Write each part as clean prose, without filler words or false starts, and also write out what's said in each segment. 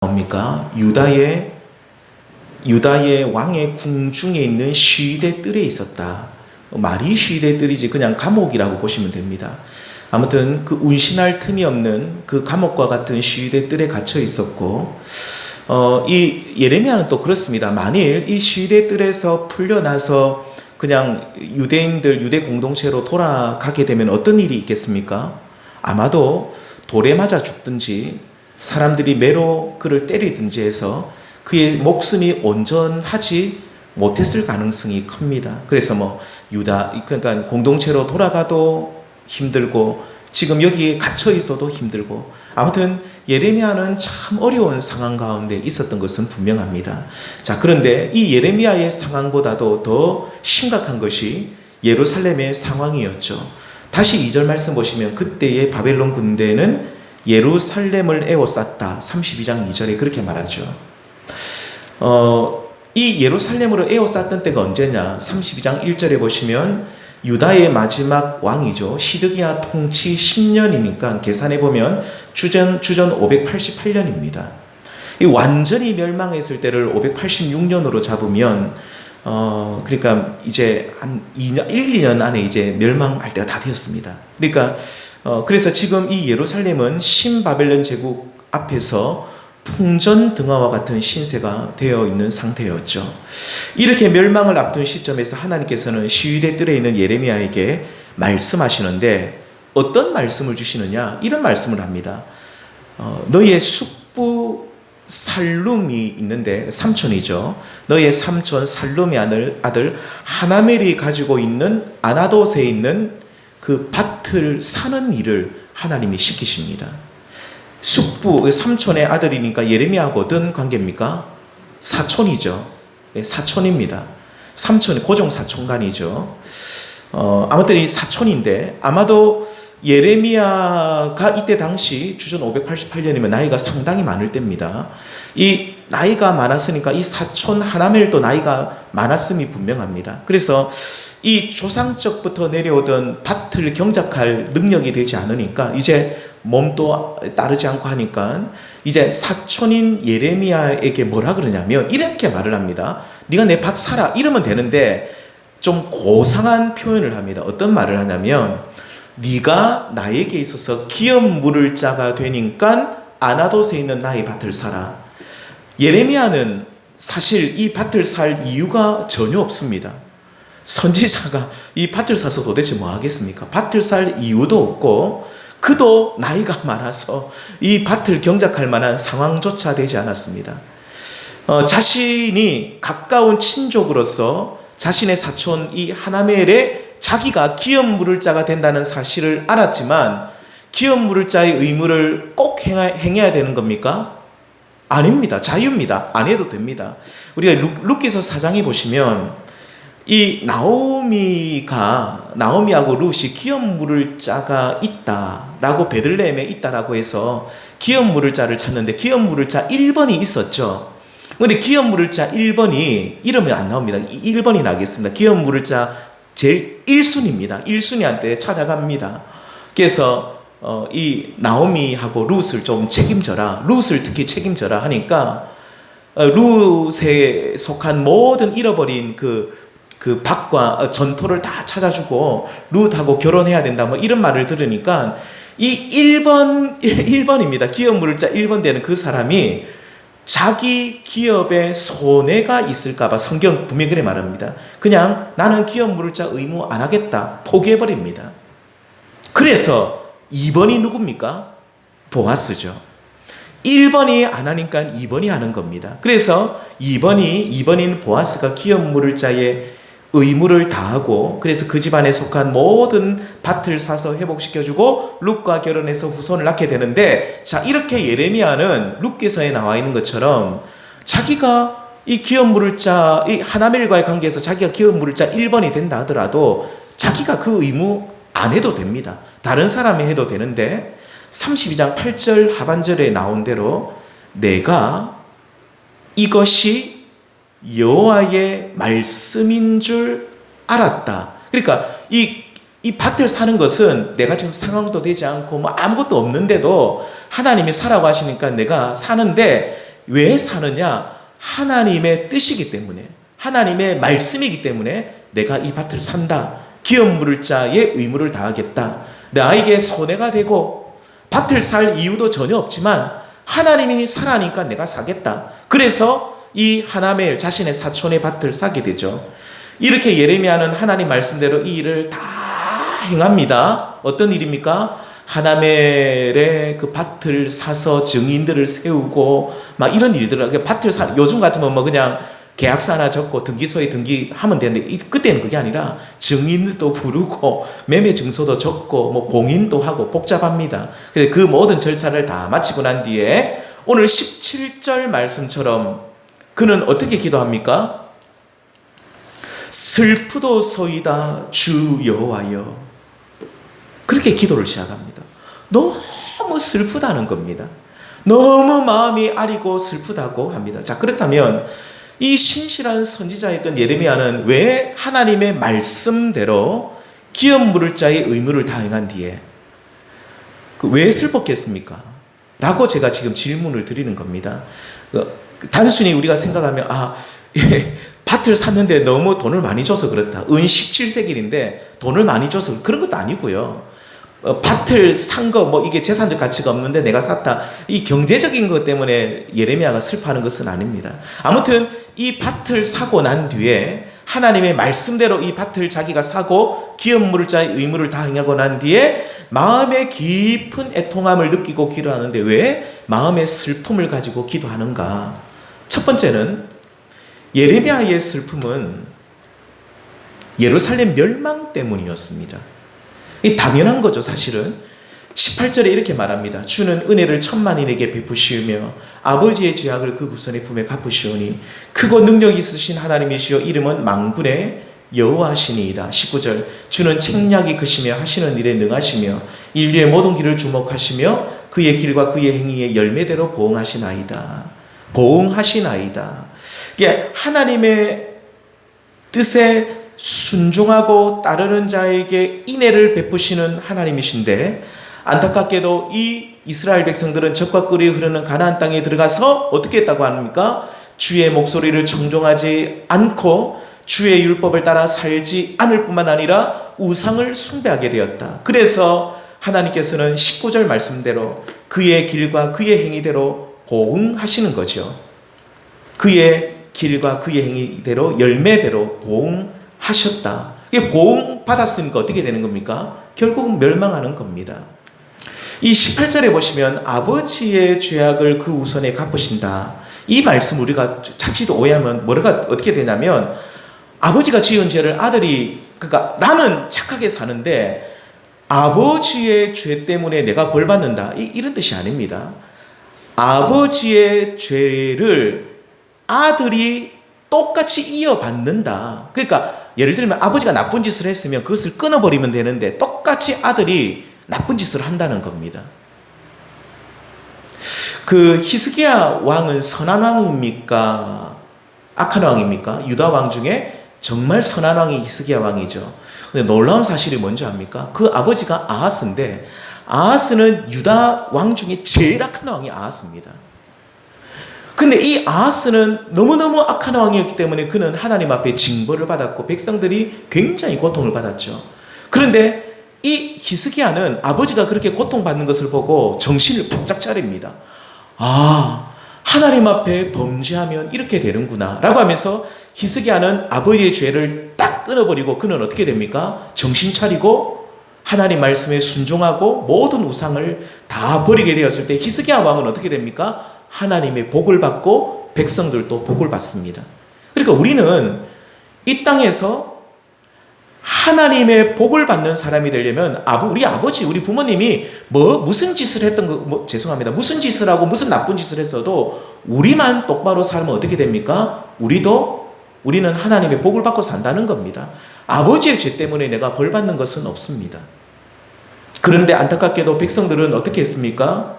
뭡니까? 유다의 왕의 궁중에 있는 쉬대 뜰에 있었다. 말이 쉬대 뜰이지 그냥 감옥이라고 보시면 됩니다. 아무튼 그 운신할 틈이 없는 그 감옥과 같은 쉬대 뜰에 갇혀 있었고, 이 예레미야는 또 그렇습니다. 만일 이 쉬대 뜰에서 풀려나서 그냥 유대 공동체로 돌아가게 되면 어떤 일이 있겠습니까? 아마도 돌에 맞아 죽든지 사람들이 매로 그를 때리든지 해서 그의 목숨이 온전하지 못했을 가능성이 큽니다. 그래서 그러니까 공동체로 돌아가도 힘들고 지금 여기에 갇혀 있어도 힘들고, 아무튼 예레미야는 참 어려운 상황 가운데 있었던 것은 분명합니다. 자, 그런데 이 예레미야의 상황보다도 더 심각한 것이 예루살렘의 상황이었죠. 다시 2절 말씀 보시면 그때의 바벨론 군대는 예루살렘을 에워쌌다. 32장 2절에 그렇게 말하죠. 이 예루살렘으로 에워쌌던 때가 언제냐? 32장 1절에 보시면 유다의 마지막 왕이죠. 시드기야 통치 10년이니까 계산해 보면 주전 588년입니다. 이 완전히 멸망했을 때를 586년으로 잡으면 그러니까 이제 한 1, 2년 안에 이제 멸망할 때가 다 되었습니다. 그러니까 그래서 지금 이 예루살렘은 신바벨론 제국 앞에서 풍전등화와 같은 신세가 되어 있는 상태였죠. 이렇게 멸망을 앞둔 시점에서 하나님께서는 시위대 뜰에 있는 예레미야에게 말씀하시는데 어떤 말씀을 주시느냐? 이런 말씀을 합니다. 너의 숙부 살룸이 있는데, 삼촌이죠. 너의 삼촌 살룸의 아들 하나멜이 가지고 있는 아나돗에 있는 그 밭을 사는 일을 하나님이 시키십니다. 숙부, 삼촌의 아들이니까 예레미야하고 어떤 관계입니까? 사촌이죠. 사촌입니다. 삼촌, 고종 사촌간이죠. 아무튼 이 사촌인데, 아마도 예레미야가 이때 당시 주전 588년이면 나이가 상당히 많을 때입니다. 이 나이가 많았으니까 이 사촌 하나멜도 나이가 많았음이 분명합니다. 그래서 이 조상적부터 내려오던 밭을 경작할 능력이 되지 않으니까 이제 몸도 따르지 않고 하니까 이제 사촌인 예레미야에게 뭐라 그러냐면 이렇게 말을 합니다. 네가 내 밭 사라 이러면 되는데 좀 고상한 표현을 합니다. 어떤 말을 하냐면 네가 나에게 있어서 기업 물을 자가 되니까 아나돗에 있는 나의 밭을 사라. 예레미야는 사실 이 밭을 살 이유가 전혀 없습니다. 선지자가 이 밭을 사서 도대체 뭐 하겠습니까? 밭을 살 이유도 없고 그도 나이가 많아서 이 밭을 경작할 만한 상황조차 되지 않았습니다. 자신이 가까운 친족으로서 자신의 사촌 이 하나멜의 자기가 기업 물을 자가 된다는 사실을 알았지만 기업 물을 자의 의무를 꼭 행해야 되는 겁니까? 아닙니다. 자유입니다. 안 해도 됩니다. 우리가 룻기서 4장에 보시면 이 나오미하고 룻이 기업 물을 자가 있다라고 베들레헴에 있다라고 해서 기업 물을 자를 찾는데 기업 물을 자 1번이 있었죠. 그런데 기업 물을 자 1번이 이름이 안 나옵니다. 1번이 나겠습니다. 기업 물을 자 제일 1순위입니다. 1순위한테 찾아갑니다. 그래서 이 나오미하고 룻을 좀 책임져라. 룻을 특히 책임져라 하니까 룻에 속한 모든 잃어버린 그 밭과 전토를 다 찾아주고 룻하고 결혼해야 된다 뭐 이런 말을 들으니까 이 1번입니다. 기업 물을 자 1번 되는 그 사람이 자기 기업에 손해가 있을까봐 성경 분명히 그래 말합니다. 그냥 나는 기업 물을 자 의무 안 하겠다 포기해버립니다. 그래서 2번이 누굽니까? 보아스죠. 1번이 안 하니까 2번이 하는 겁니다. 그래서 2번인 보아스가 기업 물을 자의 의무를 다하고 그래서 그 집안에 속한 모든 밭을 사서 회복시켜주고 룻과 결혼해서 후손을 낳게 되는데, 자, 이렇게 예레미야는 룻기서에 나와 있는 것처럼 자기가 이 기업 물을 자 이 하나멜과의 관계에서 자기가 기업 물을 자 1번이 된다 하더라도 자기가 그 의무 안 해도 됩니다. 다른 사람이 해도 되는데 32장 8절 하반절에 나온 대로 내가 이것이 여호와의 말씀인 줄 알았다. 그러니까 이 밭을 사는 것은 내가 지금 상황도 되지 않고 뭐 아무것도 없는데도 하나님이 사라고 하시니까 내가 사는데 왜 사느냐? 하나님의 뜻이기 때문에, 하나님의 말씀이기 때문에 내가 이 밭을 산다. 기업 물을 자의 의무를 다하겠다. 나에게 손해가 되고 밭을 살 이유도 전혀 없지만 하나님이 사라니까 내가 사겠다. 그래서 이 하나멜 자신의 사촌의 밭을 사게 되죠. 이렇게 예레미야는 하나님 말씀대로 이 일을 다 행합니다. 어떤 일입니까? 하나멜의 그 밭을 사서 증인들을 세우고 막 이런 일들을, 밭을 사, 요즘 같으면 뭐 그냥 계약서 하나 적고 등기소에 등기하면 되는데 그때는 그게 아니라 증인도 부르고 매매 증서도 적고 뭐 봉인도 하고 복잡합니다. 그래서 그 모든 절차를 다 마치고 난 뒤에 오늘 17절 말씀처럼 그는 어떻게 기도합니까? 슬프도소이다 주 여호와여. 그렇게 기도를 시작합니다. 너무 슬프다는 겁니다. 너무 마음이 아리고 슬프다고 합니다. 자, 그렇다면 이 신실한 선지자였던 예레미야는 왜 하나님의 말씀대로 기업 물을 자의 의무를 다행한 뒤에 왜 슬펐겠습니까? 라고 제가 지금 질문을 드리는 겁니다. 단순히 우리가 생각하면 밭을 샀는데 너무 돈을 많이 줘서 그렇다. 은 17세길인데 돈을 많이 줘서 그런 것도 아니고요. 밭을 산 거 뭐 이게 재산적 가치가 없는데 내가 샀다. 이 경제적인 것 때문에 예레미야가 슬퍼하는 것은 아닙니다. 아무튼 이 밭을 사고 난 뒤에 하나님의 말씀대로 이 밭을 자기가 사고 기업 물을 자의 의무를 다행하고 난 뒤에 마음의 깊은 애통함을 느끼고 기도하는데 왜 마음의 슬픔을 가지고 기도하는가? 첫 번째는 예레미야의 슬픔은 예루살렘 멸망 때문이었습니다. 이 당연한 거죠, 사실은. 18절에 이렇게 말합니다. 주는 은혜를 천만인에게 베푸시우며 아버지의 죄악을 그 후손의 품에 갚으시오니 크고 능력 있으신 하나님이시여 이름은 만군의 여호와시니이다. 19절 주는 책략이 크시며 하시는 일에 능하시며 인류의 모든 길을 주목하시며 그의 길과 그의 행위의 열매대로 보응하시나이다. 보응하시나이다. 이게 하나님의 뜻에 순종하고 따르는 자에게 인애를 베푸시는 하나님이신데 안타깝게도 이 이스라엘 백성들은 적과 꿀이 흐르는 가나안 땅에 들어가서 어떻게 했다고 합니까? 주의 목소리를 청종하지 않고 주의 율법을 따라 살지 않을 뿐만 아니라 우상을 숭배하게 되었다. 그래서 하나님께서는 19절 말씀대로 그의 길과 그의 행위대로 보응하시는 거죠. 그의 길과 그의 행위대로 열매대로 보응하셨다. 이게 보응받았으니까 어떻게 되는 겁니까? 결국 멸망하는 겁니다. 이 18절에 보시면 아버지의 죄악을 그 후손에 갚으신다. 이 말씀 우리가 자칫 오해하면 뭐가 어떻게 되냐면 아버지가 지은 죄를 아들이, 그러니까 나는 착하게 사는데 아버지의 죄 때문에 내가 벌 받는다. 이런 뜻이 아닙니다. 아버지의 죄를 아들이 똑같이 이어받는다. 그러니까 예를 들면 아버지가 나쁜 짓을 했으면 그것을 끊어버리면 되는데 똑같이 아들이 나쁜 짓을 한다는 겁니다. 그 히스기야 왕은 선한 왕입니까? 악한 왕입니까? 유다 왕 중에 정말 선한 왕이 히스기야 왕이죠. 근데 놀라운 사실이 뭔지 압니까? 그 아버지가 아하스인데 아하스는 유다 왕 중에 제일 악한 왕이 아하스입니다. 근데 이 아하스는 너무너무 악한 왕이었기 때문에 그는 하나님 앞에 징벌을 받았고 백성들이 굉장히 고통을 받았죠. 그런데 이 히스기야는 아버지가 그렇게 고통받는 것을 보고 정신을 바짝 차립니다. 하나님 앞에 범죄하면 이렇게 되는구나 라고 하면서 히스기야는 아버지의 죄를 딱 끊어버리고 그는 어떻게 됩니까? 정신 차리고 하나님 말씀에 순종하고 모든 우상을 다 버리게 되었을 때 히스기야 왕은 어떻게 됩니까? 하나님의 복을 받고 백성들도 복을 받습니다. 그러니까 우리는 이 땅에서 하나님의 복을 받는 사람이 되려면 우리 아버지, 우리 부모님이 무슨 짓을 했던 거, 죄송합니다. 무슨 짓을 하고 무슨 나쁜 짓을 했어도 우리만 똑바로 살면 어떻게 됩니까? 우리는 하나님의 복을 받고 산다는 겁니다. 아버지의 죄 때문에 내가 벌 받는 것은 없습니다. 그런데 안타깝게도 백성들은 어떻게 했습니까?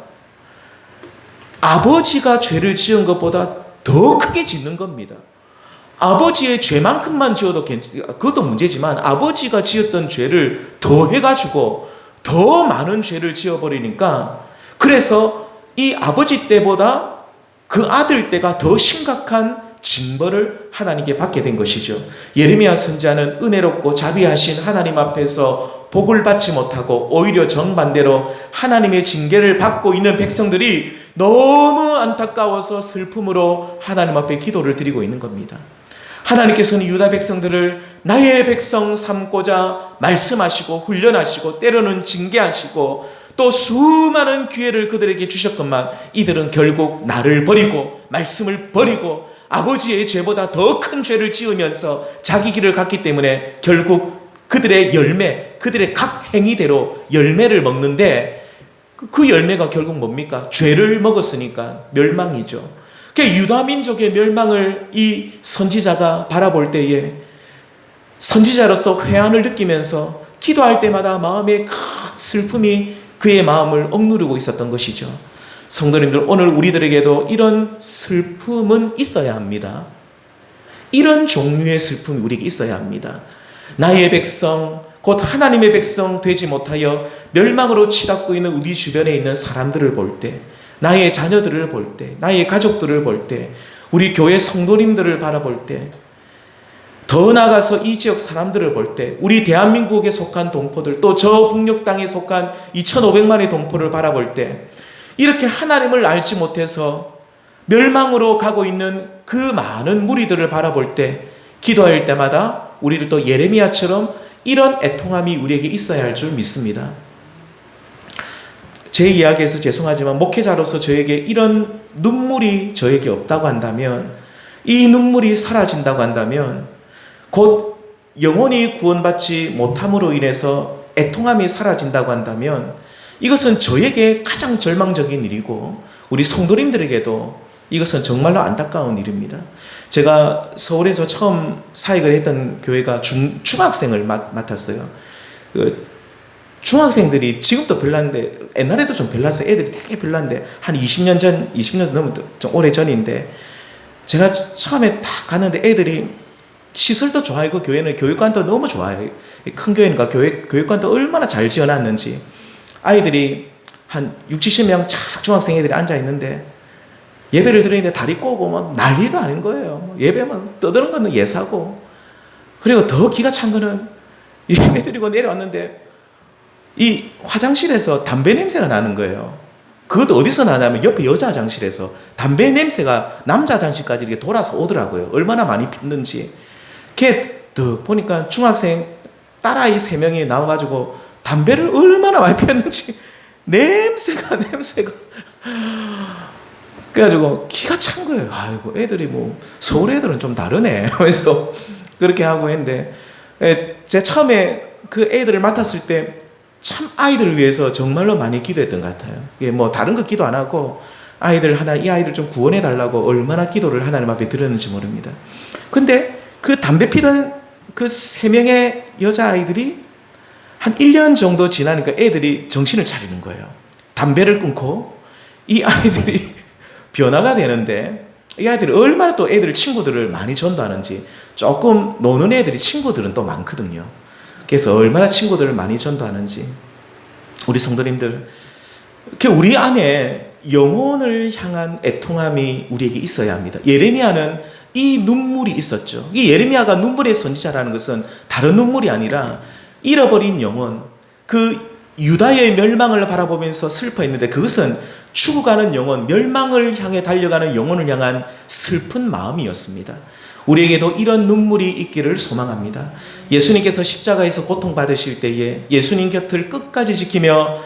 아버지가 죄를 지은 것보다 더 크게 짓는 겁니다. 아버지의 죄만큼만 지어도 그것도 문제지만 아버지가 지었던 죄를 더 해가지고 더 많은 죄를 지어버리니까 그래서 이 아버지 때보다 그 아들 때가 더 심각한 징벌을 하나님께 받게 된 것이죠. 예레미야 선지자는 은혜롭고 자비하신 하나님 앞에서 복을 받지 못하고 오히려 정반대로 하나님의 징계를 받고 있는 백성들이 너무 안타까워서 슬픔으로 하나님 앞에 기도를 드리고 있는 겁니다. 하나님께서는 유다 백성들을 나의 백성 삼고자 말씀하시고 훈련하시고 때로는 징계하시고 또 수많은 기회를 그들에게 주셨건만 이들은 결국 나를 버리고 말씀을 버리고 아버지의 죄보다 더 큰 죄를 지으면서 자기 길을 갔기 때문에 결국 그들의 열매, 그들의 각 행위대로 열매를 먹는데 그 열매가 결국 뭡니까? 죄를 먹었으니까 멸망이죠. 그러니까 유다 민족의 멸망을 이 선지자가 바라볼 때에 선지자로서 회한을 느끼면서 기도할 때마다 마음에 큰 슬픔이 그의 마음을 억누르고 있었던 것이죠. 성도님들, 오늘 우리들에게도 이런 슬픔은 있어야 합니다. 이런 종류의 슬픔이 우리에게 있어야 합니다. 나의 백성, 곧 하나님의 백성 되지 못하여 멸망으로 치닫고 있는 우리 주변에 있는 사람들을 볼 때, 나의 자녀들을 볼 때, 나의 가족들을 볼 때, 우리 교회 성도님들을 바라볼 때, 더 나아가서 이 지역 사람들을 볼 때, 우리 대한민국에 속한 동포들, 또 저 북녘 땅에 속한 2,500만의 동포를 바라볼 때, 이렇게 하나님을 알지 못해서 멸망으로 가고 있는 그 많은 무리들을 바라볼 때, 기도할 때마다 우리들도 예레미야처럼 이런 애통함이 우리에게 있어야 할 줄 믿습니다. 제 이야기에서 죄송하지만 목회자로서 저에게 이런 눈물이 저에게 없다고 한다면, 이 눈물이 사라진다고 한다면, 곧 영혼이 구원받지 못함으로 인해서 애통함이 사라진다고 한다면 이것은 저에게 가장 절망적인 일이고 우리 성도님들에게도 이것은 정말로 안타까운 일입니다. 제가 서울에서 처음 사역을 했던 교회가 중학생을 맡았어요. 중학생들이 지금도 별난데 옛날에도 좀 별났어요. 애들이 되게 별난데 한 20년 넘은 좀 오래 전인데 제가 처음에 딱 갔는데 애들이 시설도 좋아요. 그 교회는 교육관도 너무 좋아요. 큰 교회니까 교육관도 얼마나 잘 지어놨는지. 아이들이 한 60, 70명 착 중학생 애들이 앉아있는데 예배를 드리는데 다리 꼬고 막 난리도 아닌 거예요. 예배만 떠드는 거는 예사고. 그리고 더 기가 찬 거는 예배 드리고 내려왔는데 이 화장실에서 담배 냄새가 나는 거예요. 그것도 어디서 나냐면 옆에 여자 화장실에서 담배 냄새가 남자 화장실까지 이렇게 돌아서 오더라고요. 얼마나 많이 폈는지. 걔 또 보니까 중학생 딸아이 3명이 나와가지고 담배를 얼마나 많이 폈는지 냄새가 그래가지고 기가 찬 거예요. 아이고 애들이 뭐 서울 애들은 좀 다르네. 그래서 그렇게 하고 했는데 제가 처음에 그 애들을 맡았을 때 참 아이들을 위해서 정말로 많이 기도했던 것 같아요. 뭐 다른 거 기도 안 하고 이 아이들 좀 구원해 달라고 얼마나 기도를 하나님 앞에 드렸는지 모릅니다. 근데 그 담배 피던 그 3명의 여자아이들이 한 1년 정도 지나니까 애들이 정신을 차리는 거예요. 담배를 끊고 이 아이들이 변화가 되는데 이 아이들이 얼마나 또 친구들을 많이 전도하는지. 조금 노는 애들이 친구들은 또 많거든요. 그래서 얼마나 친구들을 많이 전도하는지. 우리 성도님들, 우리 안에 영혼을 향한 애통함이 우리에게 있어야 합니다. 예레미야는 이 눈물이 있었죠. 이 예레미야가 눈물의 선지자라는 것은 다른 눈물이 아니라 잃어버린 영혼, 그 유다의 멸망을 바라보면서 슬퍼했는데 그것은 죽어가는 영혼, 멸망을 향해 달려가는 영혼을 향한 슬픈 마음이었습니다. 우리에게도 이런 눈물이 있기를 소망합니다. 예수님께서 십자가에서 고통받으실 때에 예수님 곁을 끝까지 지키며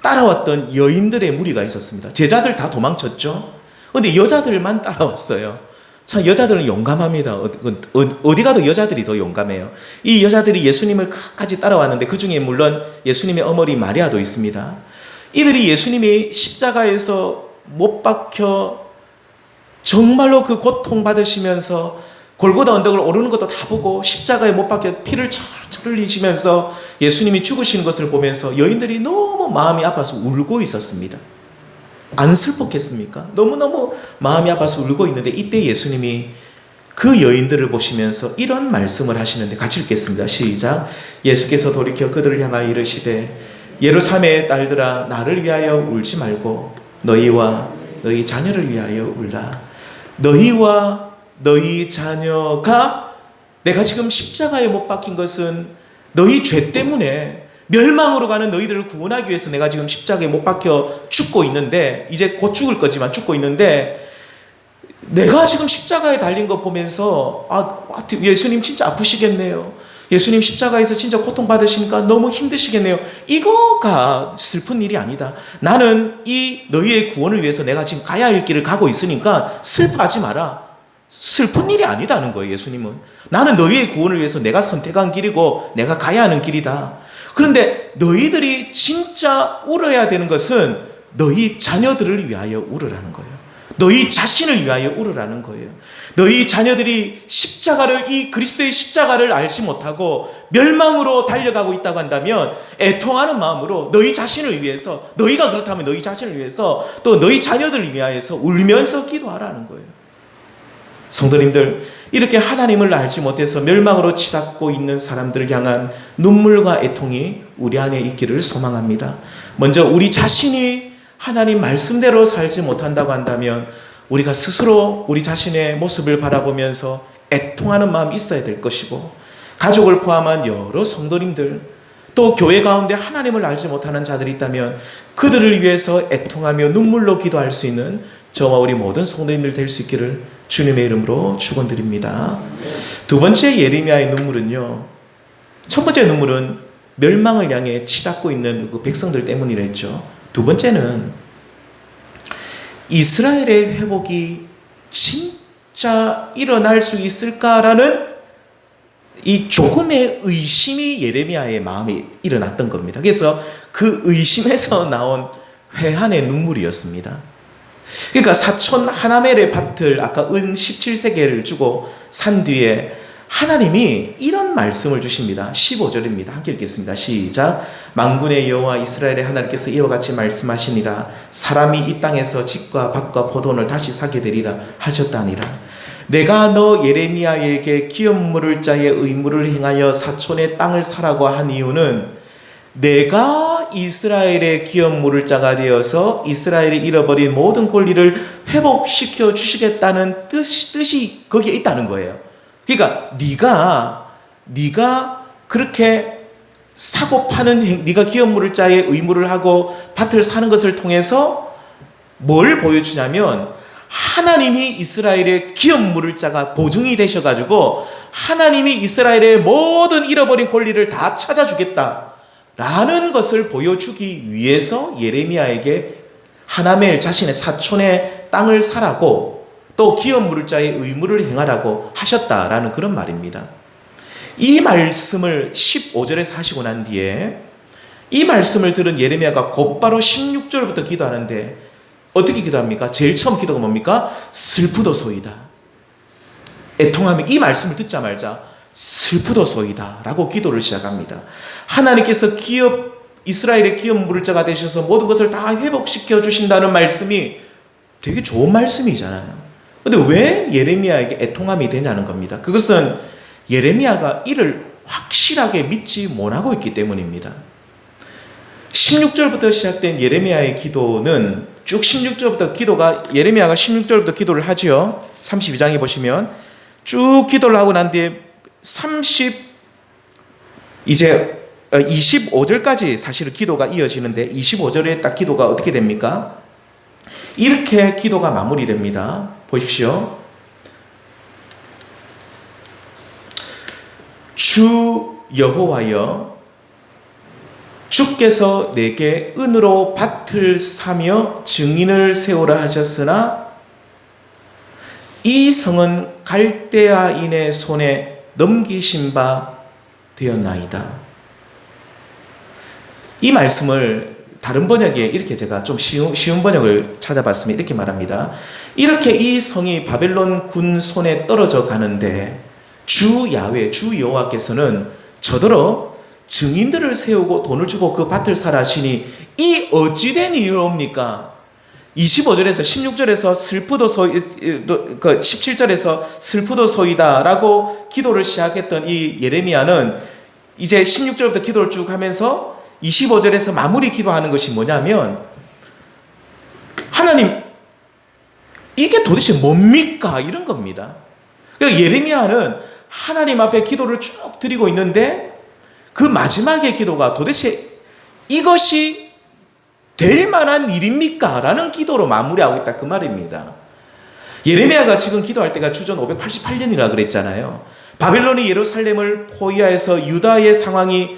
따라왔던 여인들의 무리가 있었습니다. 제자들 다 도망쳤죠. 그런데 여자들만 따라왔어요. 참 여자들은 용감합니다. 어디 가도 여자들이 더 용감해요. 이 여자들이 예수님을 끝까지 따라왔는데 그 중에 물론 예수님의 어머니 마리아도 있습니다. 이들이 예수님이 십자가에서 못 박혀 정말로 그 고통 받으시면서 골고다 언덕을 오르는 것도 다 보고 십자가에 못 박혀 피를 철철 흘리시면서 예수님이 죽으시는 것을 보면서 여인들이 너무 마음이 아파서 울고 있었습니다. 안 슬펐겠습니까? 너무너무 마음이 아파서 울고 있는데 이때 예수님이 그 여인들을 보시면서 이런 말씀을 하시는데 같이 읽겠습니다. 시작. 예수께서 돌이켜 그들을 향하여 이르시되 예루살렘의 딸들아 나를 위하여 울지 말고 너희와 너희 자녀를 위하여 울라. 너희와 너희 자녀가 내가 지금 십자가에 못 박힌 것은 너희 죄 때문에 멸망으로 가는 너희들을 구원하기 위해서 내가 지금 십자가에 못 박혀 죽고 있는데, 이제 곧 죽을 거지만 죽고 있는데, 내가 지금 십자가에 달린 거 보면서 예수님 진짜 아프시겠네요. 예수님 십자가에서 진짜 고통받으시니까 너무 힘드시겠네요. 이거가 슬픈 일이 아니다. 나는 이 너희의 구원을 위해서 내가 지금 가야 할 길을 가고 있으니까 슬퍼하지 마라. 슬픈 일이 아니다는 거예요, 예수님은. 나는 너희의 구원을 위해서 내가 선택한 길이고 내가 가야 하는 길이다. 그런데 너희들이 진짜 울어야 되는 것은 너희 자녀들을 위하여 울으라는 거예요. 너희 자신을 위하여 울으라는 거예요. 너희 자녀들이 이 그리스도의 십자가를 알지 못하고 멸망으로 달려가고 있다고 한다면 애통하는 마음으로 너희 자신을 위해서, 너희가 그렇다면 너희 자신을 위해서, 또 너희 자녀들을 위하여서 울면서 기도하라는 거예요. 성도님들, 이렇게 하나님을 알지 못해서 멸망으로 치닫고 있는 사람들을 향한 눈물과 애통이 우리 안에 있기를 소망합니다. 먼저 우리 자신이 하나님 말씀대로 살지 못한다고 한다면 우리가 스스로 우리 자신의 모습을 바라보면서 애통하는 마음이 있어야 될 것이고, 가족을 포함한 여러 성도님들, 또 교회 가운데 하나님을 알지 못하는 자들이 있다면 그들을 위해서 애통하며 눈물로 기도할 수 있는 저와 우리 모든 성도님들 될 수 있기를 주님의 이름으로 축원드립니다. 두 번째 예레미야의 눈물은요, 첫 번째 눈물은 멸망을 향해 치닫고 있는 그 백성들 때문이랬죠. 두 번째는 이스라엘의 회복이 진짜 일어날 수 있을까라는 이 조금의 의심이 예레미야의 마음에 일어났던 겁니다. 그래서 그 의심에서 나온 회한의 눈물이었습니다. 그러니까 사촌 하나멜의 밭을 아까 은 17세겔을 주고 산 뒤에 하나님이 이런 말씀을 주십니다. 15절입니다. 함께 읽겠습니다. 시작. 만군의 여호와 이스라엘의 하나님께서 이와 같이 말씀하시니라. 사람이 이 땅에서 집과 밭과 포도원을 다시 사게 되리라 하셨다니라. 내가 너 예레미야에게 기업 물을 자의 의무를 행하여 사촌의 땅을 사라고 한 이유는 내가 이스라엘의 기업 물을 자가 되어서 이스라엘이 잃어버린 모든 권리를 회복시켜 주시겠다는 뜻이 거기에 있다는 거예요. 그러니까 네가 그렇게 사고 파는 네가 기업 물을 자의 의무를 하고 밭을 사는 것을 통해서 뭘 보여주냐면 하나님이 이스라엘의 기업 물을 자가 보증이 되셔가지고 하나님이 이스라엘의 모든 잃어버린 권리를 다 찾아주겠다라는 것을 보여주기 위해서 예레미야에게 하나멜 자신의 사촌의 땅을 사라고 또 기업 물을 자의 의무를 행하라고 하셨다라는 그런 말입니다. 이 말씀을 15절에서 하시고 난 뒤에 이 말씀을 들은 예레미야가 곧바로 16절부터 기도하는데 어떻게 기도합니까? 제일 처음 기도가 뭡니까? 슬프도소이다. 애통하며 이 말씀을 듣자마자 슬프도소이다 라고 기도를 시작합니다. 하나님께서 이스라엘의 기업 물을 자가 되셔서 모든 것을 다 회복시켜 주신다는 말씀이 되게 좋은 말씀이잖아요. 그런데 왜 예레미야에게 애통함이 되냐는 겁니다. 그것은 예레미야가 이를 확실하게 믿지 못하고 있기 때문입니다. 16절부터 시작된 예레미야의 기도는 쭉 16절부터 예레미야가 16절부터 기도를 하지요. 32장에 보시면 쭉 기도를 하고 난 뒤에 25절까지 사실은 기도가 이어지는데 25절에 딱 기도가 어떻게 됩니까? 이렇게 기도가 마무리됩니다. 보십시오. 주 여호와여, 주께서 내게 은으로 밭을 사며 증인을 세우라 하셨으나 이 성은 갈대아인의 손에 넘기신 바 되었나이다. 이 말씀을 다른 번역에 이렇게 제가 좀 쉬운 번역을 찾아봤으면 이렇게 말합니다. 이렇게 이 성이 바벨론 군 손에 떨어져 가는데 주 야훼, 주 여호와께서는 저더러 증인들을 세우고 돈을 주고 그 밭을 사라 하시니 이 어찌된 이유입니까? 25절에서 16절에서 그 17절에서 슬프도소이다 라고 기도를 시작했던 이 예레미야는 이제 16절부터 기도를 쭉 하면서 25절에서 마무리 기도하는 것이 뭐냐면 하나님, 이게 도대체 뭡니까? 이런 겁니다. 그러니까 예레미야는 하나님 앞에 기도를 쭉 드리고 있는데 그 마지막의 기도가 도대체 이것이 될 만한 일입니까? 라는 기도로 마무리하고 있다 그 말입니다. 예레미야가 지금 기도할 때가 주전 588년이라 그랬잖아요. 바벨론이 예루살렘을 포위하여서 유다의 상황이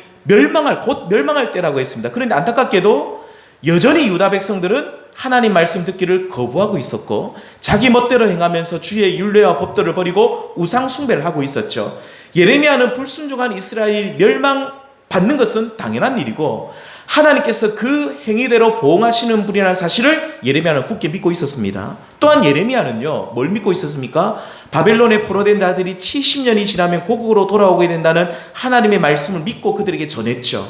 곧 멸망할 때라고 했습니다. 그런데 안타깝게도 여전히 유다 백성들은 하나님 말씀 듣기를 거부하고 있었고 자기 멋대로 행하면서 주의 율례와 법도를 버리고 우상 숭배를 하고 있었죠. 예레미야는 불순종한 이스라엘 멸망받는 것은 당연한 일이고 하나님께서 그 행위대로 보응하시는 분이라는 사실을 예레미야는 굳게 믿고 있었습니다. 또한 예레미야는요, 뭘 믿고 있었습니까? 바벨론에 포로된 자들이 70년이 지나면 고국으로 돌아오게 된다는 하나님의 말씀을 믿고 그들에게 전했죠.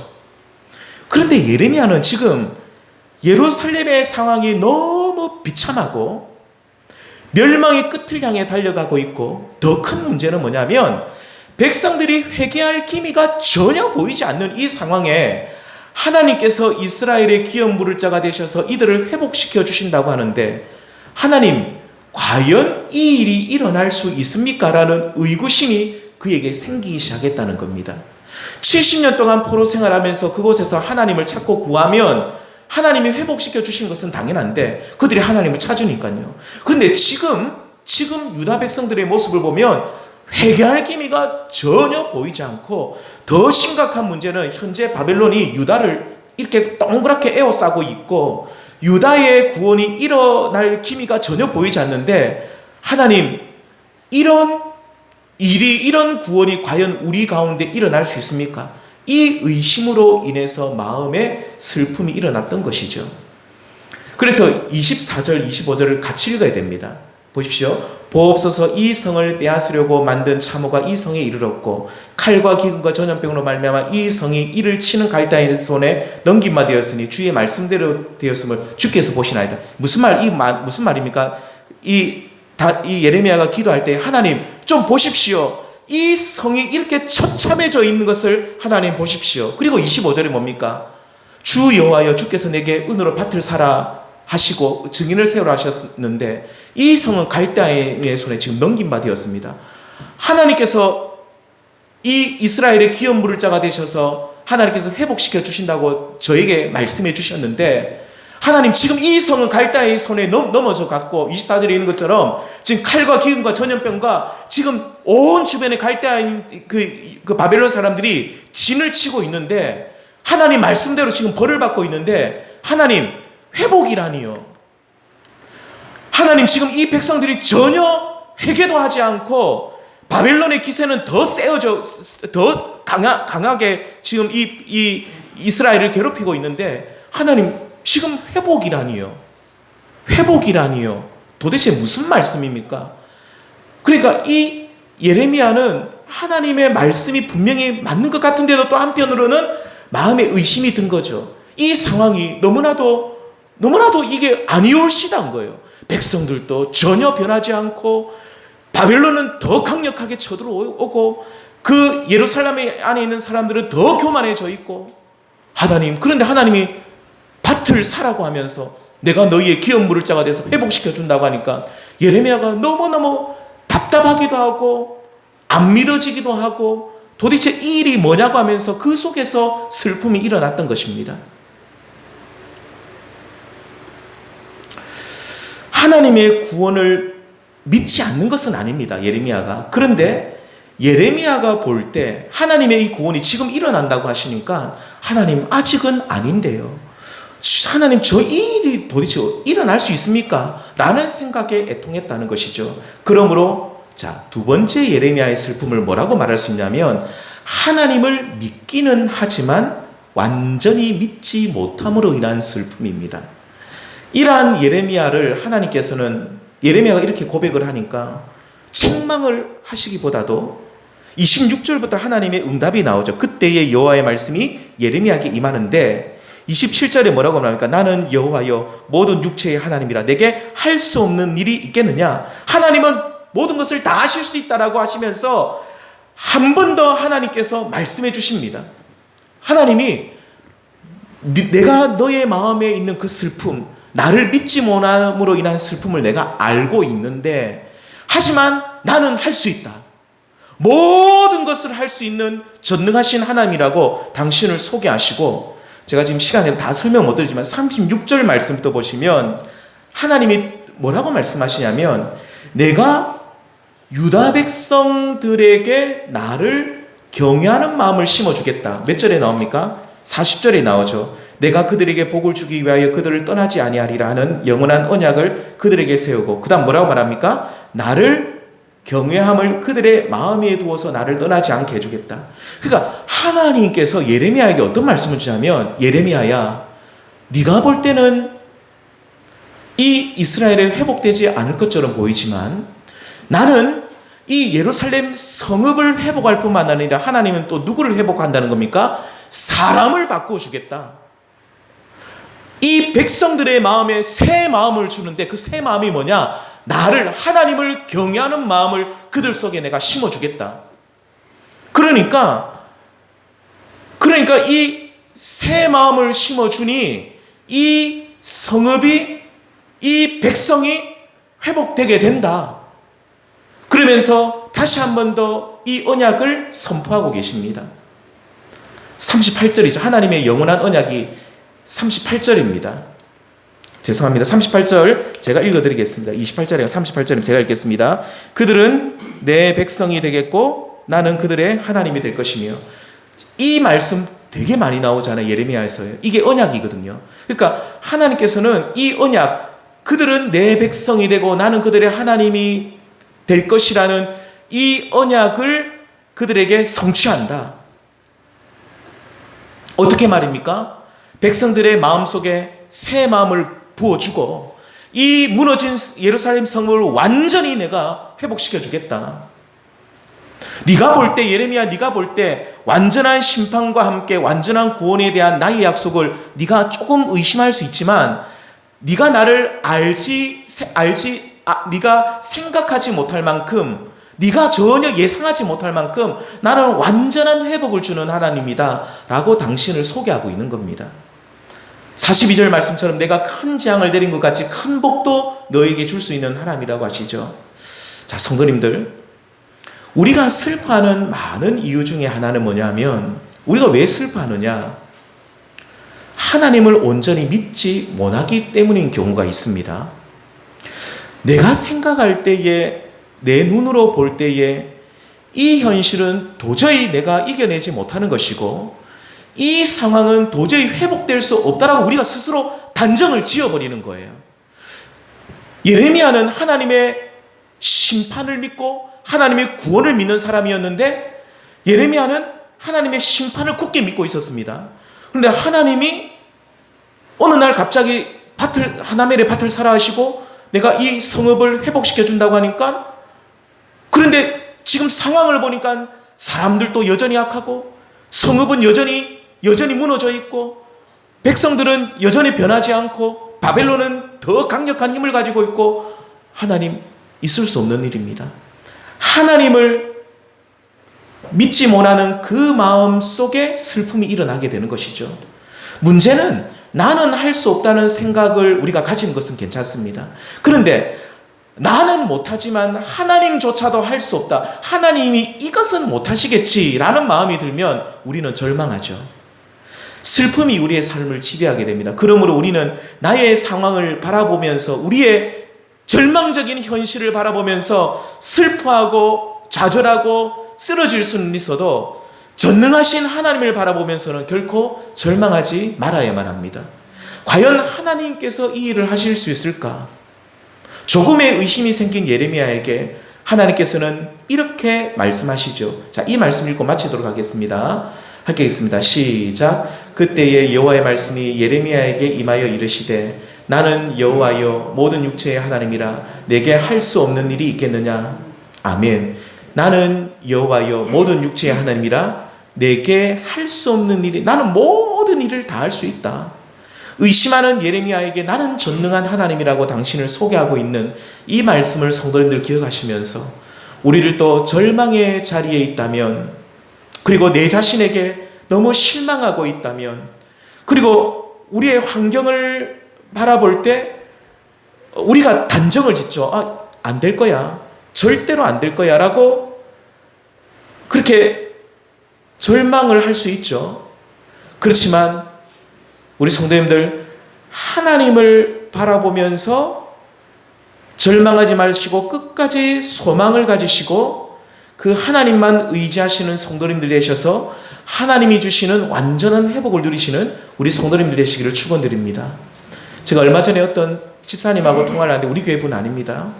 그런데 예레미야는 지금 예루살렘의 상황이 너무 비참하고 멸망의 끝을 향해 달려가고 있고 더 큰 문제는 뭐냐면 백성들이 회개할 기미가 전혀 보이지 않는 이 상황에 하나님께서 이스라엘의 기업 물을 자가 되셔서 이들을 회복시켜 주신다고 하는데 하나님 과연 이 일이 일어날 수 있습니까? 라는 의구심이 그에게 생기기 시작했다는 겁니다. 70년 동안 포로 생활하면서 그곳에서 하나님을 찾고 구하면 하나님이 회복시켜 주신 것은 당연한데 그들이 하나님을 찾으니까요. 그런데 지금 유다 백성들의 모습을 보면 회개할 기미가 전혀 보이지 않고 더 심각한 문제는 현재 바벨론이 유다를 이렇게 동그랗게 에워싸고 있고 유다의 구원이 일어날 기미가 전혀 보이지 않는데 하나님 이런 구원이 과연 우리 가운데 일어날 수 있습니까? 이 의심으로 인해서 마음에 슬픔이 일어났던 것이죠. 그래서 24절, 25절을 같이 읽어야 됩니다. 보십시오. 보옵소서 이 성을 빼앗으려고 만든 참호가 이 성에 이르렀고 칼과 기근과 전염병으로 말미암아 이 성이 이를 치는 갈대아의 손에 넘김바 되었으니 주의 말씀대로 되었음을 주께서 보시나이다. 무슨 말입니까? 이 예레미야가 기도할 때 하나님 좀 보십시오. 이 성이 이렇게 처참해져 있는 것을 하나님 보십시오. 그리고 25절에 뭡니까? 주 여호와여 주께서 내게 은으로 밭을 사라 하시고 증인을 세우라 하셨는데 이 성은 갈대아의 손에 지금 넘김바 되었습니다. 하나님께서 이 이스라엘의 기업 물을 자가 되셔서 하나님께서 회복시켜 주신다고 저에게 말씀해 주셨는데 하나님 지금 이 성은 갈대아의 손에 넘어져 갔고 24절에 있는 것처럼 지금 칼과 기근과 전염병과 지금 온 주변에 갈대아인 그 바벨론 사람들이 진을 치고 있는데 하나님 말씀대로 지금 벌을 받고 있는데 하나님 회복이라니요. 하나님 지금 이 백성들이 전혀 회개도 하지 않고 바벨론의 기세는 더 세어져 더 강하게 지금 이 이스라엘을 괴롭히고 있는데 하나님 지금 회복이라니요. 회복이라니요. 도대체 무슨 말씀입니까? 그러니까 이 예레미야는 하나님의 말씀이 분명히 맞는 것 같은데도 또 한편으로는 마음에 의심이 든 거죠. 이 상황이 너무나도 이게 아니올시다는 거예요. 백성들도 전혀 변하지 않고 바벨론은 더 강력하게 쳐들어오고 그 예루살렘 안에 있는 사람들은 더 교만해져 있고 그런데 하나님이 밭을 사라고 하면서 내가 너희의 기업 물을 자가 돼서 회복시켜 준다고 하니까 예레미야가 너무너무 답답하기도 하고 안 믿어지기도 하고 도대체 이 일이 뭐냐고 하면서 그 속에서 슬픔이 일어났던 것입니다. 하나님의 구원을 믿지 않는 것은 아닙니다. 예레미야가. 그런데 예레미야가 볼 때 하나님의 이 구원이 지금 일어난다고 하시니까 하나님 아직은 아닌데요. 하나님 저 이 일이 도대체 일어날 수 있습니까? 라는 생각에 애통했다는 것이죠. 그러므로 두 번째 예레미야의 슬픔을 뭐라고 말할 수 있냐면 하나님을 믿기는 하지만 완전히 믿지 못함으로 인한 슬픔입니다. 이러한 예레미야를 하나님께서는 예레미야가 이렇게 고백을 하니까 책망을 하시기보다도 26절부터 하나님의 응답이 나오죠. 그때의 여호와의 말씀이 예레미야에게 임하는데 27절에 뭐라고 말합니까? 나는 여호와여 모든 육체의 하나님이라 내게 할 수 없는 일이 있겠느냐? 하나님은 모든 것을 다 하실 수 있다라고 하시면서 한 번 더 하나님께서 말씀해 주십니다. 하나님이 내가 너의 마음에 있는 그 슬픔, 나를 믿지 못함으로 인한 슬픔을 내가 알고 있는데, 하지만 나는 할 수 있다. 모든 것을 할 수 있는 전능하신 하나님이라고 당신을 소개하시고, 제가 지금 시간에 다 설명 못 드리지만 36절 말씀부터 보시면 하나님이 뭐라고 말씀하시냐면, 내가 유다 백성들에게 나를 경외하는 마음을 심어주겠다. 몇 절에 나옵니까? 40절에 나오죠. 내가 그들에게 복을 주기 위하여 그들을 떠나지 아니하리라 하는 영원한 언약을 그들에게 세우고, 그 다음 뭐라고 말합니까? 나를 경외함을 그들의 마음에 두어서 나를 떠나지 않게 해주겠다. 그러니까 하나님께서 예레미야에게 어떤 말씀을 주냐면, 예레미야야, 네가 볼 때는 이 이스라엘이 회복되지 않을 것처럼 보이지만 나는 이 예루살렘 성읍을 회복할 뿐만 아니라 하나님은 또 누구를 회복한다는 겁니까? 사람을 바꿔주겠다. 이 백성들의 마음에 새 마음을 주는데, 그 새 마음이 뭐냐? 나를, 하나님을 경외하는 마음을 그들 속에 내가 심어주겠다. 그러니까 이 새 마음을 심어주니 이 성읍이, 이 백성이 회복되게 된다. 그러면서 다시 한 번 더 이 언약을 선포하고 계십니다. 38절이죠. 하나님의 영원한 언약이 38절입니다. 죄송합니다. 38절 제가 읽어드리겠습니다. 28절이가 38절입니다. 제가 읽겠습니다. 그들은 내 백성이 되겠고 나는 그들의 하나님이 될 것이며. 이 말씀 되게 많이 나오잖아요. 예레미야에서요. 이게 언약이거든요. 그러니까 하나님께서는 이 언약, 그들은 내 백성이 되고 나는 그들의 하나님이 될 것이라는 이 언약을 그들에게 성취한다. 어떻게 말입니까? 백성들의 마음속에 새 마음을 부어주고 이 무너진 예루살렘 성을 완전히 내가 회복시켜 주겠다. 네가 볼 때, 예레미야, 네가 볼 때 완전한 심판과 함께 완전한 구원에 대한 나의 약속을 네가 조금 의심할 수 있지만, 네가 나를 네가 생각하지 못할 만큼, 네가 전혀 예상하지 못할 만큼 나는 완전한 회복을 주는 하나님이다 라고 당신을 소개하고 있는 겁니다. 42절 말씀처럼 내가 큰 재앙을 내린 것 같이 큰 복도 너에게 줄 수 있는 하나님이라고 하시죠. 자, 성도님들, 우리가 슬퍼하는 많은 이유 중에 하나는 뭐냐면, 우리가 왜 슬퍼하느냐? 하나님을 온전히 믿지 못하기 때문인 경우가 있습니다. 내가 생각할 때에, 내 눈으로 볼 때에 이 현실은 도저히 내가 이겨내지 못하는 것이고 이 상황은 도저히 회복될 수 없다라고 우리가 스스로 단정을 지어버리는 거예요. 예레미야는 하나님의 심판을 믿고 하나님의 구원을 믿는 사람이었는데, 예레미야는 하나님의 심판을 굳게 믿고 있었습니다. 그런데 하나님이 어느 날 갑자기 하나멜의 밭을 사라 하시고 내가 이 성읍을 회복시켜 준다고 하니까, 그런데 지금 상황을 보니까 사람들도 여전히 악하고 성읍은 여전히 무너져 있고 백성들은 여전히 변하지 않고 바벨론은 더 강력한 힘을 가지고 있고, 하나님, 있을 수 없는 일입니다. 하나님을 믿지 못하는 그 마음 속에 슬픔이 일어나게 되는 것이죠. 문제는 나는 할 수 없다는 생각을 우리가 가지는 것은 괜찮습니다. 그런데 나는 못하지만 하나님조차도 할 수 없다, 하나님이 이것은 못하시겠지라는 마음이 들면 우리는 절망하죠. 슬픔이 우리의 삶을 지배하게 됩니다. 그러므로 우리는 나의 상황을 바라보면서, 우리의 절망적인 현실을 바라보면서 슬퍼하고 좌절하고 쓰러질 수는 있어도 전능하신 하나님을 바라보면서는 결코 절망하지 말아야만 합니다. 과연 하나님께서 이 일을 하실 수 있을까? 조금의 의심이 생긴 예레미야에게 하나님께서는 이렇게 말씀하시죠. 자, 이 말씀 읽고 마치도록 하겠습니다. 하겠습니다. 시작. 그때에 여호와의 말씀이 예레미야에게 임하여 이르시되, 나는 여호와여 모든 육체의 하나님이라 내게 할 수 없는 일이 있겠느냐? 아멘. 나는 여호와여 모든 육체의 하나님이라 내게 할 수 없는 일이, 나는 모든 일을 다 할 수 있다. 의심하는 예레미야에게 나는 전능한 하나님이라고 당신을 소개하고 있는 이 말씀을 성도님들 기억하시면서, 우리를 또 절망의 자리에 있다면, 그리고 내 자신에게 너무 실망하고 있다면, 그리고 우리의 환경을 바라볼 때 우리가 단정을 짓죠. 안 될 거야. 절대로 안 될 거야. 라고 그렇게 절망을 할 수 있죠. 그렇지만 우리 성도님들, 하나님을 바라보면서 절망하지 마시고 끝까지 소망을 가지시고 그 하나님만 의지하시는 성도님들 되셔서 하나님이 주시는 완전한 회복을 누리시는 우리 성도님들 되시기를 축원드립니다. 제가 얼마 전에 어떤 집사님하고 통화를 하는데, 우리 교회 분 아닙니다.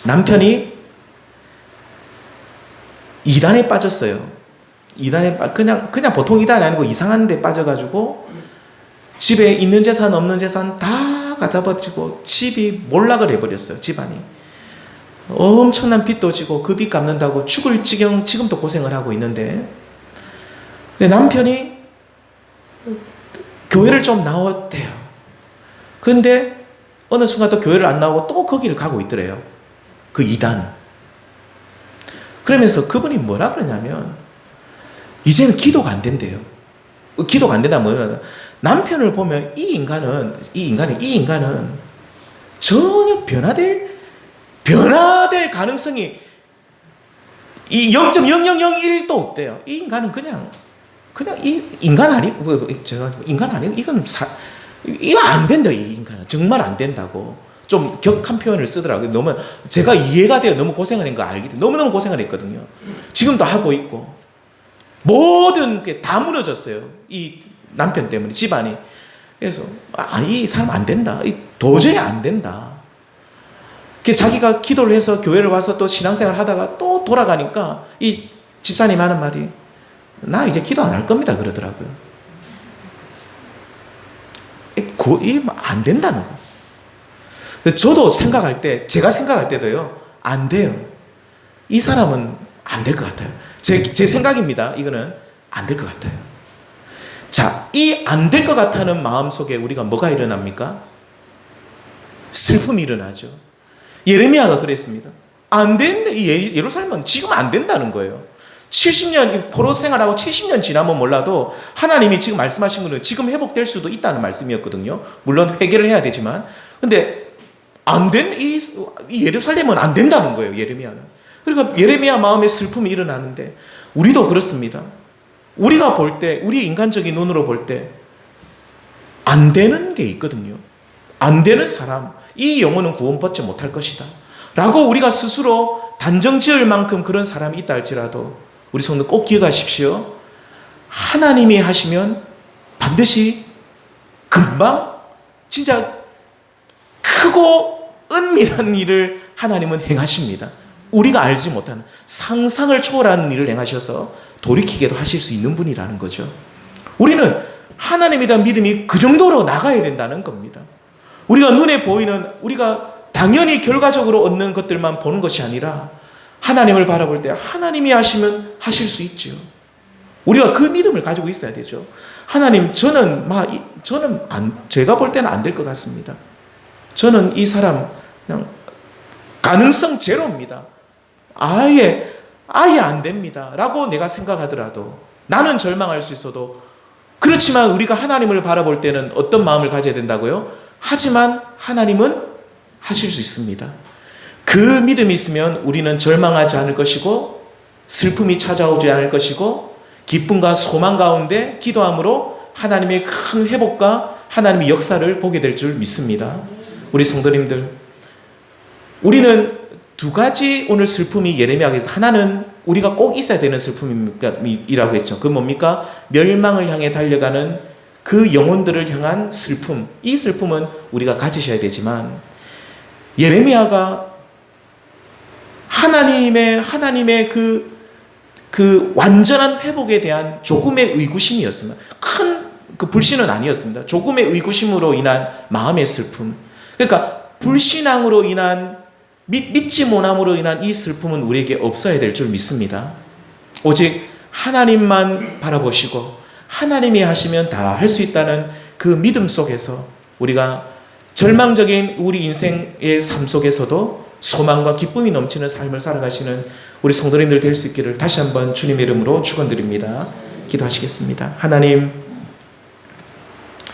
남편이 이단에 빠졌어요. 그냥 보통 이단이 아니고 이상한 데 빠져가지고 집에 있는 재산 없는 재산 다 갖다 바치고 집이 몰락을 해버렸어요. 집안이 엄청난 빚도 지고 그 빚 갚는다고 죽을 지경 지금도 고생을 하고 있는데, 근데 남편이 교회를 좀 나왔대요. 근데 어느 순간 또 교회를 안 나오고 또 거기를 가고 있더래요. 그 이단. 그러면서 그분이 뭐라 그러냐면 이제는 기도가 안 된대요. 기도가 안 된다 뭐냐? 남편을 보면 이 인간은 전혀 변화될 가능성이 이 0.0001도 없대요. 이 인간은 그냥 이 인간 아니고 인간 아니고 이거 안 된다. 이 인간은 정말 안 된다고 좀 격한 표현을 쓰더라고요. 너무 제가 이해가 돼요. 너무 고생을 한 거 알기 때문에 너무너무 고생을 했거든요. 지금도 하고 있고 모든 게 다 무너졌어요. 이 남편 때문에 집안이. 그래서 이 사람 안 된다. 도저히 안 된다. 그래서 자기가 기도를 해서 교회를 와서 또 신앙생활 하다가 또 돌아가니까 이 집사님 하는 말이, 나 이제 기도 안 할 겁니다 그러더라고요. 안 된다는 거. 저도 제가 생각할 때도요, 안 돼요. 이 사람은 안 될 것 같아요. 제 생각입니다. 이거는 안 될 것 같아요. 자, 이 안 될 것 같다는 마음 속에 우리가 뭐가 일어납니까? 슬픔이 일어나죠. 예레미야가 그랬습니다. 안 된다. 예루살렘은 지금 안 된다는 거예요. 70년 포로 생활하고 70년 지나면 몰라도 하나님이 지금 말씀하신 거는 지금 회복될 수도 있다는 말씀이었거든요. 물론 회개를 해야 되지만, 근데 이 예루살렘은 안 된다는 거예요. 예레미야는. 그러니까 예레미야 마음에 슬픔이 일어나는데 우리도 그렇습니다. 우리가 볼 때, 우리 인간적인 눈으로 볼 때 안 되는 게 있거든요. 안 되는 사람, 이 영혼은 구원받지 못할 것이다 라고 우리가 스스로 단정 지을 만큼 그런 사람이 있다 할지라도 우리 성도 꼭 기억하십시오. 하나님이 하시면 반드시 금방 진짜 크고 은밀한 일을 하나님은 행하십니다. 우리가 알지 못하는 상상을 초월하는 일을 행하셔서 돌이키게도 하실 수 있는 분이라는 거죠. 우리는 하나님에 대한 믿음이 그 정도로 나가야 된다는 겁니다. 우리가 눈에 보이는, 우리가 당연히 결과적으로 얻는 것들만 보는 것이 아니라 하나님을 바라볼 때 하나님이 하시면 하실 수 있죠. 우리가 그 믿음을 가지고 있어야 되죠. 하나님, 제가 볼 때는 안 될 것 같습니다. 저는 이 사람 그냥 가능성 제로입니다. 아예 안 됩니다 라고 내가 생각하더라도, 나는 절망할 수 있어도, 그렇지만 우리가 하나님을 바라볼 때는 어떤 마음을 가져야 된다고요? 하지만 하나님은 하실 수 있습니다. 그 믿음이 있으면 우리는 절망하지 않을 것이고 슬픔이 찾아오지 않을 것이고 기쁨과 소망 가운데 기도함으로 하나님의 큰 회복과 하나님의 역사를 보게 될 줄 믿습니다. 우리 성도님들, 우리는 두 가지 오늘 슬픔이 예레미야에서, 하나는 우리가 꼭 있어야 되는 슬픔이라고 했죠. 그 뭡니까? 멸망을 향해 달려가는 그 영혼들을 향한 슬픔. 이 슬픔은 우리가 가지셔야 되지만, 예레미야가 하나님의 그 완전한 회복에 대한 조금의 의구심이었습니다. 큰 그 불신은 아니었습니다. 조금의 의구심으로 인한 마음의 슬픔. 그러니까 불신앙으로 인한, 믿지 못함으로 인한 이 슬픔은 우리에게 없어야 될 줄 믿습니다. 오직 하나님만 바라보시고 하나님이 하시면 다 할 수 있다는 그 믿음 속에서 우리가 절망적인 우리 인생의 삶 속에서도 소망과 기쁨이 넘치는 삶을 살아가시는 우리 성도님들 될 수 있기를 다시 한번 주님의 이름으로 축원드립니다. 기도하시겠습니다. 하나님,